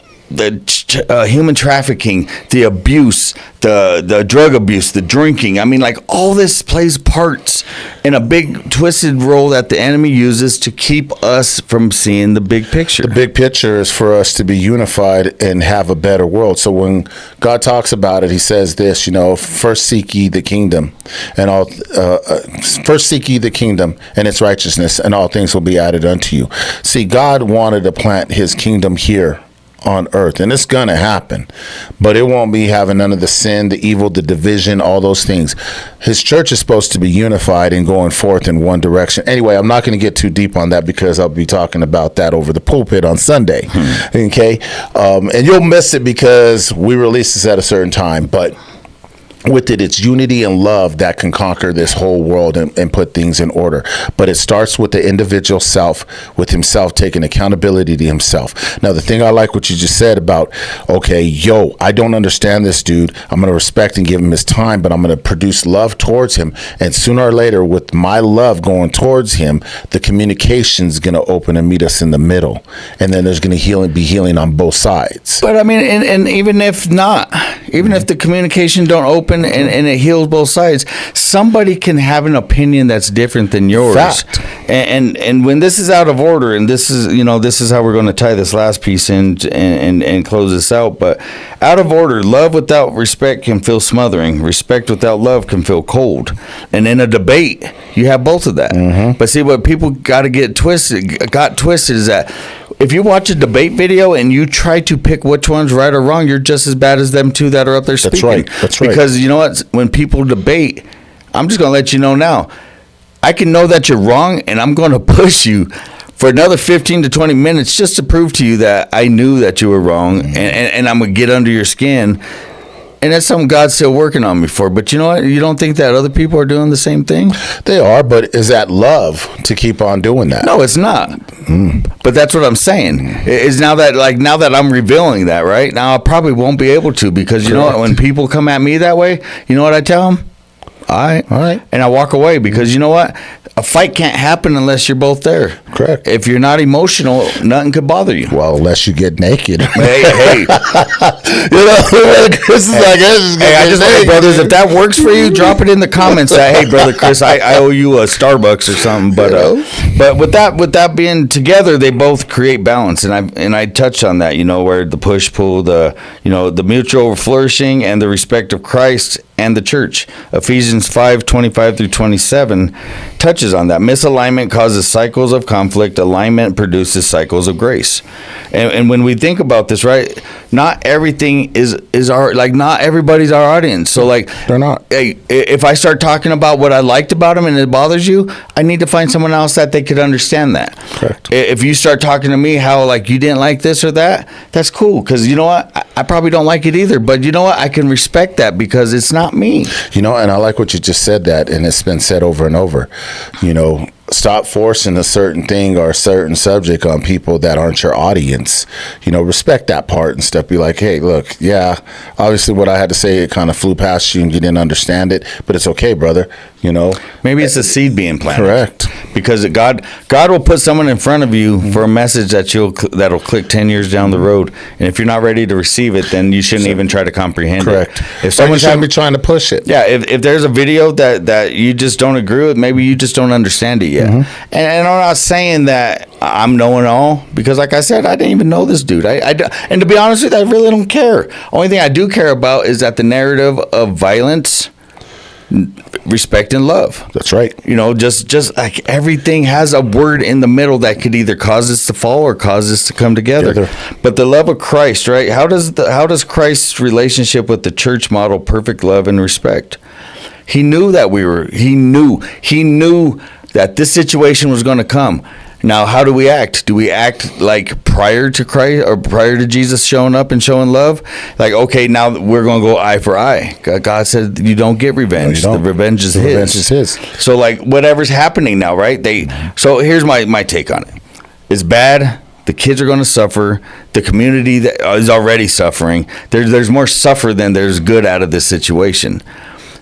human trafficking, the abuse, the drug abuse, the drinking. I mean, like, all this plays parts in a big twisted role that the enemy uses to keep us from seeing the big picture. The big picture is for us to be unified and have a better world. So when God talks about it, he says this, you know, first seek ye the kingdom and all, first seek ye the kingdom and its righteousness, and all things will be added unto you. See, God wanted to plant his kingdom here on earth, and it's gonna happen, but it won't be having none of the sin, the evil, the division, all those things. His church is supposed to be unified and going forth in one direction. Anyway, I'm not going to get too deep on that because I'll be talking about that over the pulpit on Sunday. Okay, and you'll miss it because we release this at a certain time, but with it, it's unity and love that can conquer this whole world and put things in order. But it starts with the individual self, with himself taking accountability to himself. Now, the thing I like what you just said about, okay, I don't understand this dude. I'm going to respect and give him his time, but I'm going to produce love towards him. And sooner or later, with my love going towards him, the communication's going to open and meet us in the middle. And then there's going to be healing on both sides. But I mean, and even if not, even if the communication don't open and it heals both sides, somebody can have an opinion that's different than yours. Fact. And when this is out of order, and this is how we're going to tie this last piece in and close this out. But out of order, love without respect can feel smothering. Respect without love can feel cold. And in a debate, you have both of that. But see, what people got twisted is that if you watch a debate video and you try to pick which one's right or wrong, you're just as bad as them two that are up there speaking. That's right. Because you know what? When people debate, I'm just going to let you know now, I can know that you're wrong, and I'm going to push you for another 15 to 20 minutes just to prove to you that I knew that you were wrong, and I'm going to get under your skin. And that's something God's still working on me for. But you know what? You don't think that other people are doing the same thing? They are, but is that love to keep on doing that? No, it's not. But that's what I'm saying. Is now that I'm revealing that, right? Now I probably won't be able to, because you know what? When people come at me that way, you know what I tell them? All right. And I walk away, because you know what? A fight can't happen unless you're both there. Correct. If you're not emotional, nothing could bother you. Well, unless you get naked. Hey. You know, Chris is like, I just want brothers, if that works for you, drop it in the comments that, hey, brother Chris, I owe you a Starbucks or something. But with that being together, they both create balance, and I touched on that. You know, where the push pull, the mutual flourishing, and the respect of Christ and the church. Ephesians 5:25-27 touches on that. Misalignment causes cycles of conflict. Alignment produces cycles of grace. And when we think about this, right, not everything is our, like, not everybody's our audience. So, like, they're not. Hey, if I start talking about what I liked about them and it bothers you, I need to find someone else that they could understand that. Correct. If you start talking to me how, like, you didn't like this or that, that's cool, because you know what, I probably don't like it either, but you know what, I can respect that because it's not me. You know, and I like what you just said, that, and it's been said over and over. You know, stop forcing a certain thing or a certain subject on people that aren't your audience. You know, respect that part and stuff. Be like, hey, look, yeah, obviously what I had to say, it kind of flew past you and you didn't understand it, but it's okay, brother. You know, maybe it's a seed being planted. Correct. Because God will put someone in front of you for a message that'll click 10 years down the road, and if you're not ready to receive it, then you shouldn't even try to comprehend Correct. it. If someone shouldn't be trying to push it. Yeah, if there's a video that you just don't agree with, maybe you just don't understand it yet. And I'm not saying that I'm knowing all, because like I said, I didn't even know this dude. And to be honest with you, I really don't care. Only thing I do care about is that the narrative of violence, respect, and love. That's right. You know, just like everything has a word in the middle that could either cause us to fall or cause us to come together. But the love of Christ, right? How does Christ's relationship with the church model perfect love and respect? He knew that he knew that this situation was going to come. Now, how do we act? Do we act like prior to Christ or prior to Jesus showing up and showing love? Like, okay, now we're going to go eye for eye. God said you don't get revenge. No, you don't. The revenge is Revenge is his. So, like, whatever's happening now, right? So here's my take on it. It's bad. The kids are going to suffer. The community that is already suffering. There's more suffer than there's good out of this situation.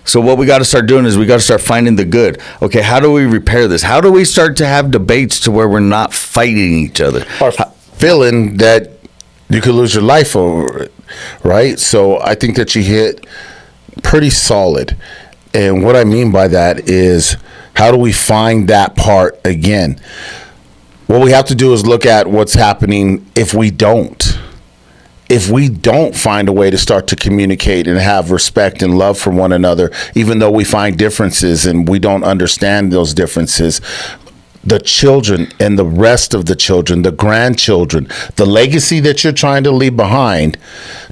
So what we got to start doing is we got to start finding the good. Okay, how do we repair this? How do we start to have debates to where we're not fighting each other? Or feeling that you could lose your life over it, right? So I think that you hit pretty solid. And what I mean by that is, how do we find that part again? What we have to do is look at what's happening if we don't. If we don't find a way to start to communicate and have respect and love for one another, even though we find differences and we don't understand those differences, the children and the rest of the children, the grandchildren, the legacy that you're trying to leave behind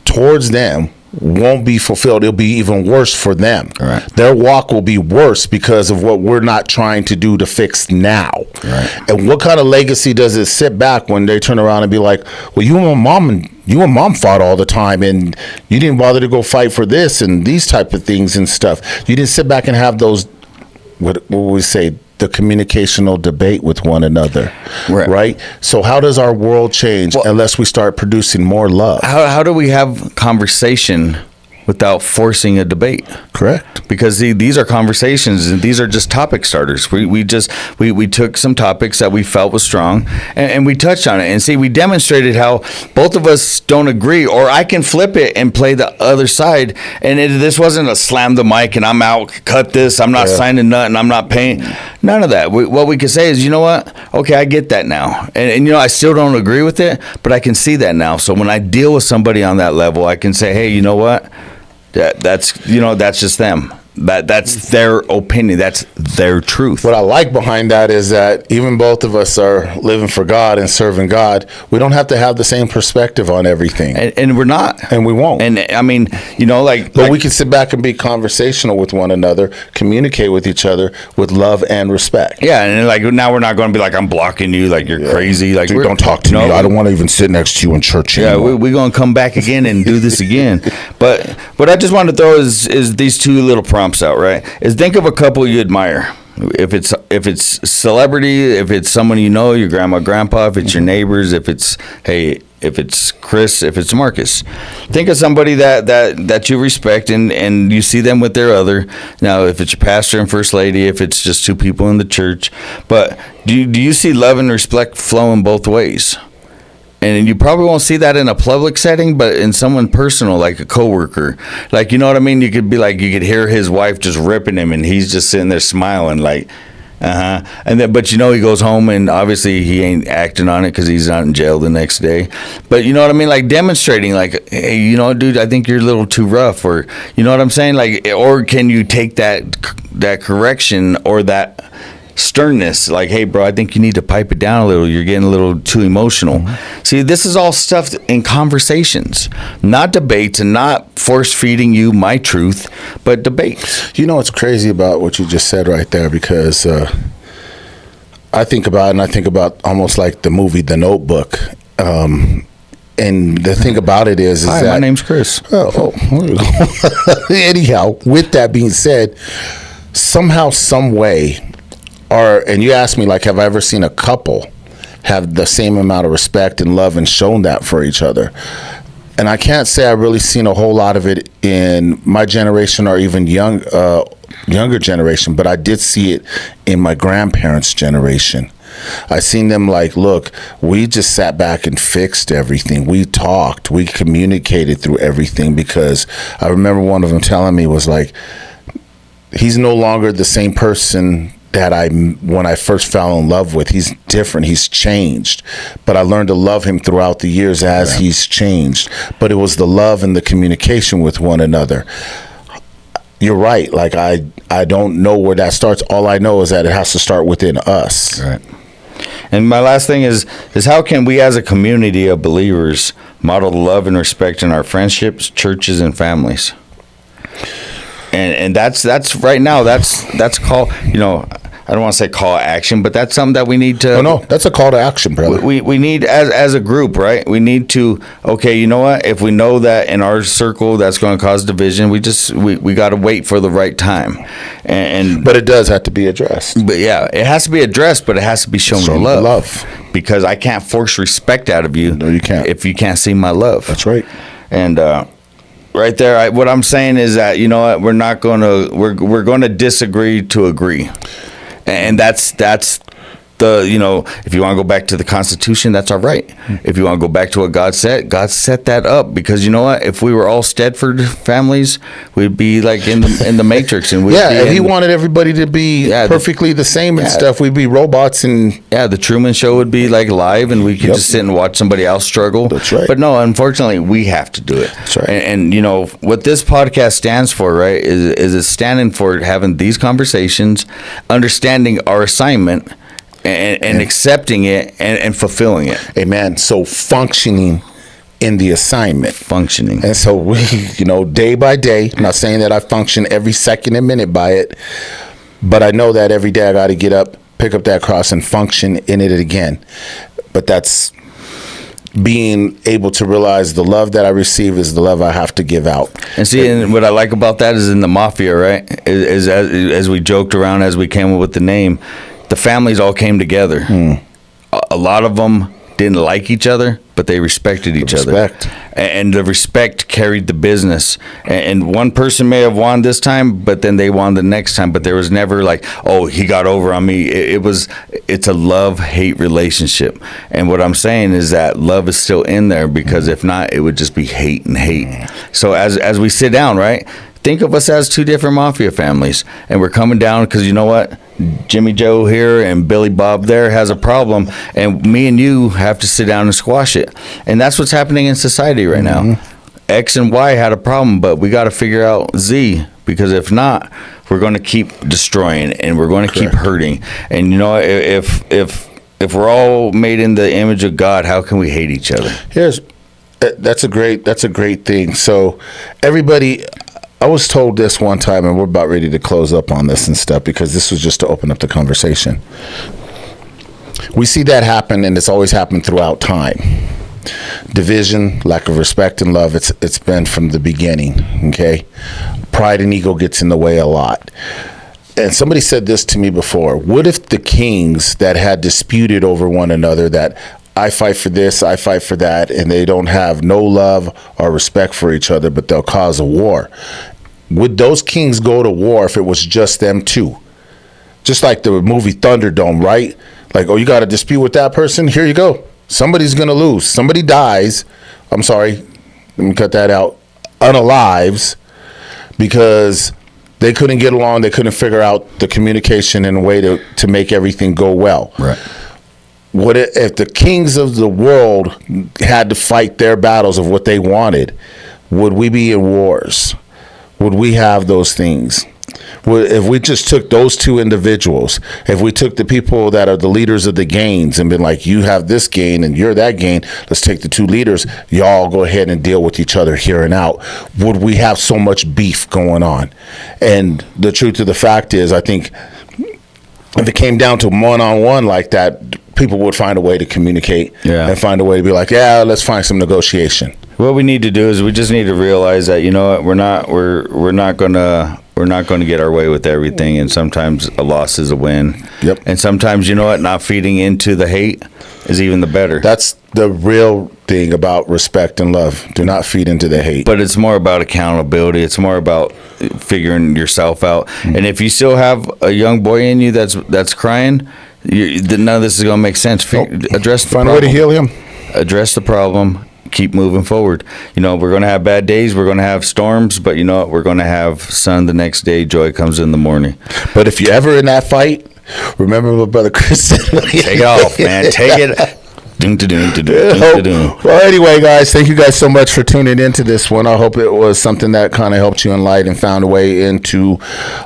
towards them won't be fulfilled. It'll be even worse for them. Right. Their walk will be worse because of what we're not trying to do to fix now. Right. And what kind of legacy does it sit back when they turn around and be like, well, you and mom fought all the time and you didn't bother to go fight for this and these type of things and stuff. You didn't sit back and have those, what we say, the communicational debate with one another, right? So how does our world change unless we start producing more love? How do we have conversation without forcing a debate? Correct. Because these are conversations and these are just topic starters. We took some topics that we felt was strong and we touched on it. And see, we demonstrated how both of us don't agree, or I can flip it and play the other side. And this wasn't a slam the mic and I'm out, cut this, I'm not signing nothing, I'm not paying. None of that. What we could say is, you know what? Okay, I get that now. And you know, I still don't agree with it, but I can see that now. So when I deal with somebody on that level, I can say, hey, you know what? That's just them. That's their opinion. That's their truth. What I like behind that is that even both of us are living for God and serving God. We don't have to have the same perspective on everything. And we're not. And we won't. And I mean, But we can sit back and be conversational with one another, communicate with each other with love and respect. Yeah, and now we're not going to be like, I'm blocking you, like you're crazy. Like, dude, don't talk to me. I don't want to even sit next to you in church anymore. Yeah, we're going to come back again and do this again. But what I just want to throw is these two little prompts out, right? Is think of a couple you admire. If it's celebrity, if it's someone you know, your grandma, grandpa, if it's your neighbors, if it's Chris, if it's Marcus. Think of somebody that you respect and you see them with their other. Now, if it's your pastor and first lady, if it's just two people in the church. But do you see love and respect flowing both ways? And you probably won't see that in a public setting, but in someone personal, like a coworker, like, you know what I mean? You could be like, you could hear his wife just ripping him and he's just sitting there smiling like, and then, but he goes home and obviously he ain't acting on it because he's not in jail the next day. But you know what I mean? Like demonstrating like, hey, dude, I think you're a little too rough, or, you know what I'm saying? Like, or can you take that correction or that sternness, like, hey bro, I think you need to pipe it down a little, you're getting a little too emotional. See, this is all stuff in conversations, not debates, and not force feeding you my truth, but debates. You know what's crazy about what you just said right there, because I think about almost like the movie The Notebook, and the thing about it is Hi, that my name's Chris. Anyhow, with that being said, somehow, some way, and you asked me, like, have I ever seen a couple have the same amount of respect and love and shown that for each other? And I can't say I've really seen a whole lot of it in my generation or even younger generation, but I did see it in my grandparents' generation. I seen them like, look, we just sat back and fixed everything. We talked, we communicated through everything, because I remember one of them telling me was like, he's no longer the same person that when I first fell in love with. He's different. He's changed. But I learned to love him throughout the years as he's changed. But it was the love and the communication with one another. You're right. Like, I don't know where that starts. All I know is that it has to start within us. Right. And my last thing is how can we as a community of believers model love and respect in our friendships, churches, and families? And that's right now, that's call, I don't want to say call to action, but that's something that we need to. No, that's a call to action, brother. We need as a group, right? We need to. Okay, you know what? If we know that in our circle that's going to cause division, we got to wait for the right time. But it does have to be addressed. But yeah, it has to be addressed, but it has to be shown love. Because I can't force respect out of you. No, you can't. If you can't see my love. That's right. And right there, what I'm saying is that, you know what? We're going to disagree to agree. And that's the, if you want to go back to the Constitution, that's all right. If you want to go back to what God set that up, because you know what? If we were all Stedford families, we'd be like in the Matrix, and if he wanted everybody to be perfectly the same and stuff, we'd be robots. And the Truman Show would be like live, and we could just sit and watch somebody else struggle. That's right. But no, unfortunately, we have to do it. That's right. And what this podcast stands for, right, is it's standing for having these conversations, understanding our assignment, and accepting it and fulfilling it. Amen. So functioning in the assignment. Functioning. And so we, day by day, I'm not saying that I function every second and minute by it, but I know that every day I got to get up, pick up that cross and function in it again. But that's being able to realize the love that I receive is the love I have to give out. And see, and what I like about that is in the mafia, right? Is as we joked around, as we came up with the name, the families all came together. A lot of them didn't like each other, but they respected each other. And the respect carried the business. And one person may have won this time, but then they won the next time. But there was never like, oh, he got over on me. It's a love-hate relationship. And what I'm saying is that love is still in there, because if not, it would just be hate and hate. So as we sit down, right, think of us as two different mafia families, and we're coming down because you know what? Jimmy Joe here and Billy Bob there has a problem, and me and you have to sit down and squash it. And that's what's happening in society right now. X and Y had a problem, but we got to figure out Z, because if not, we're going to keep destroying and we're going to keep hurting. And if we're all made in the image of God, how can we hate each other? That's a great thing. So everybody, I was told this one time, and we're about ready to close up on this and stuff, because this was just to open up the conversation. We see that happen, and it's always happened throughout time. Division, lack of respect and love, it's been from the beginning, okay? Pride and ego gets in the way a lot. And somebody said this to me before. What if the kings that had disputed over one another, that I fight for this, I fight for that, and they don't have no love or respect for each other, but they'll cause a war? Would those kings go to war if it was just them two? Just like the movie Thunderdome, right? Like, oh, you got a dispute with that person? Here you go. Somebody's going to lose. Somebody dies. I'm sorry. Let me cut that out. Unalives, because they couldn't get along. They couldn't figure out the communication in a way to make everything go well. Right. What if the kings of the world had to fight their battles of what they wanted? Would we be in wars? Would we have those things? If we just took those two individuals, if we took the people that are the leaders of the gains and been like, you have this gain and you're that gain, let's take the two leaders, y'all go ahead and deal with each other here and out, would we have so much beef going on? And the truth of the fact is, I think if it came down to one-on-one like that, people would find a way to communicate and find a way to be like, yeah, let's find some negotiation. What we need to do is we just need to realize that, you know what, we're not gonna get our way with everything, and sometimes a loss is a win. Yep. And sometimes, you know what, not feeding into the hate is even the better. That's the real thing about respect and love. Do not feed into the hate. But it's more about accountability. It's more about figuring yourself out. Mm-hmm. And if you still have a young boy in you that's crying, none of this is going to make sense. Address the problem. Find a way to heal him. Address the problem. Keep moving forward. You know, we're going to have bad days. We're going to have storms. But you know what? We're going to have sun the next day. Joy comes in the morning. But if you're ever in that fight, remember what Brother Chris said. Take it off, man. Take it. Well, anyway, guys, thank you guys so much for tuning into this one. I hope it was something that kind of helped you enlighten and found a way into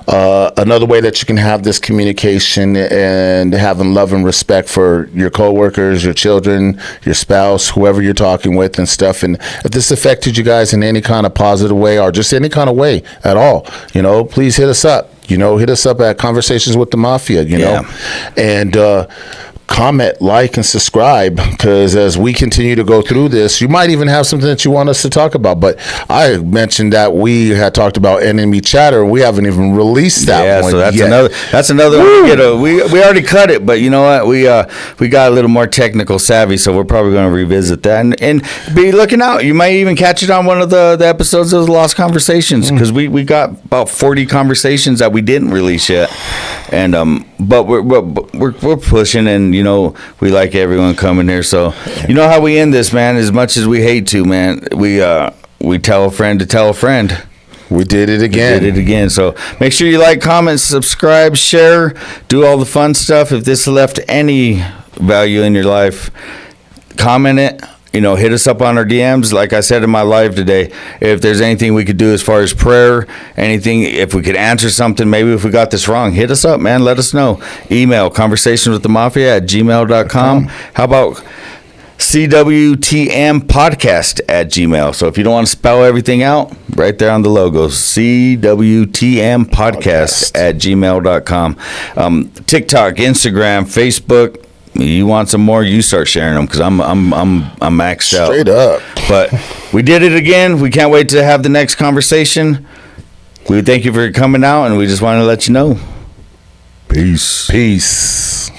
another way that you can have this communication and having love and respect for your coworkers, your children, your spouse, whoever you're talking with and stuff. And if this affected you guys in any kind of positive way or just any kind of way at all, you know, please hit us up. You know, hit us up at Conversations with the Mafia, you know, and comment, like, and subscribe, because as we continue to go through this, you might even have something that you want us to talk about. But I mentioned that we had talked about enemy chatter. We haven't even released that one. So that's yet. That's another one. We already cut it, but you know what? We got a little more technical savvy, so we're probably going to revisit that and be looking out. You might even catch it on one of the episodes of the Lost Conversations, because we got about 40 conversations that we didn't release yet, and but we're pushing, and you know, we like everyone coming here. So you know how we end this, man. As much as we hate to, man, we tell a friend to tell a friend. We did it again. So make sure you like, comment, subscribe, share, do all the fun stuff. If this left any value in your life, comment it hit us up on our DMs. Like I said in my live today, if there's anything we could do as far as prayer, anything, if we could answer something, maybe if we got this wrong, hit us up, man. Let us know. Email conversationswiththemafia@gmail.com. How about CWTM podcast @gmail. So if you don't want to spell everything out, right there on the logo, CWTM podcast @gmail.com. TikTok, Instagram, Facebook. You want some more? You start sharing them because I'm maxed out. Straight up. But we did it again. We can't wait to have the next conversation. We thank you for coming out, and we just want to let you know. Peace. Peace.